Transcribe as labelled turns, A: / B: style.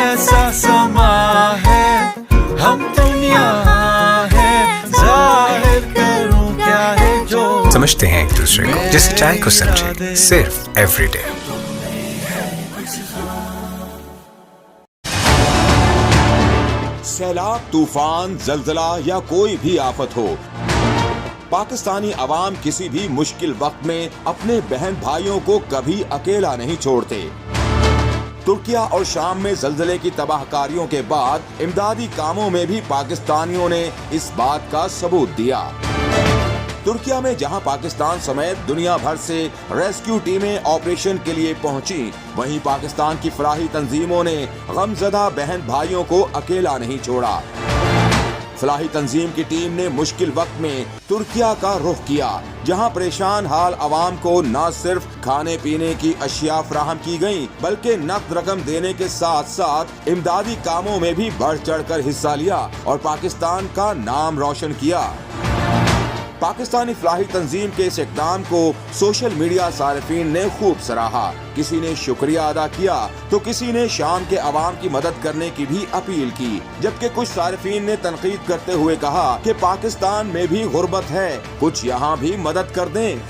A: कैसा समा है, हम तुम यहाँ है, जाहिर करूँ क्या है जो।
B: समझते हैं एक दूसरे को जैसे चाय को समझे, सिर्फ एवरीडे।
C: सैलाब, तूफान, जल्जला या कोई भी आफत हो, पाकिस्तानी अवाम किसी भी मुश्किल वक्त में अपने बहन भाइयों को कभी अकेला नहीं छोड़ते। तुर्किया और शाम में जल्जले की तबाहकारियों के बाद इमदादी कामों में भी पाकिस्तानियों ने इस बात का सबूत दिया। तुर्किया में जहां पाकिस्तान समेत दुनिया भर से रेस्क्यू टीमें ऑपरेशन के लिए पहुंची, वहीं पाकिस्तान की फलाही तंजीमों ने गमजदा बहन भाइयों को अकेला नहीं छोड़ा। फलाही तंजीम की टीम ने मुश्किल वक्त में तुर्किया का रुख किया, जहां परेशान हाल अवाम को न सिर्फ खाने पीने की अशिया फराहम की गयी, बल्कि नकद रकम देने के साथ साथ इमदादी कामों में भी बढ़ चढ़ कर हिस्सा लिया और पाकिस्तान का नाम रोशन किया। पाकिस्तानी फलाही तंजीम के इस इक़दाम को सोशल मीडिया सारिफीन ने खूब सराहा। किसी ने शुक्रिया अदा किया तो किसी ने शाम के अवाम की मदद करने की भी अपील की, जबकि कुछ सारिफीन ने तनकीद करते हुए कहा कि पाकिस्तान में भी गुर्बत है, कुछ यहाँ भी मदद कर दें।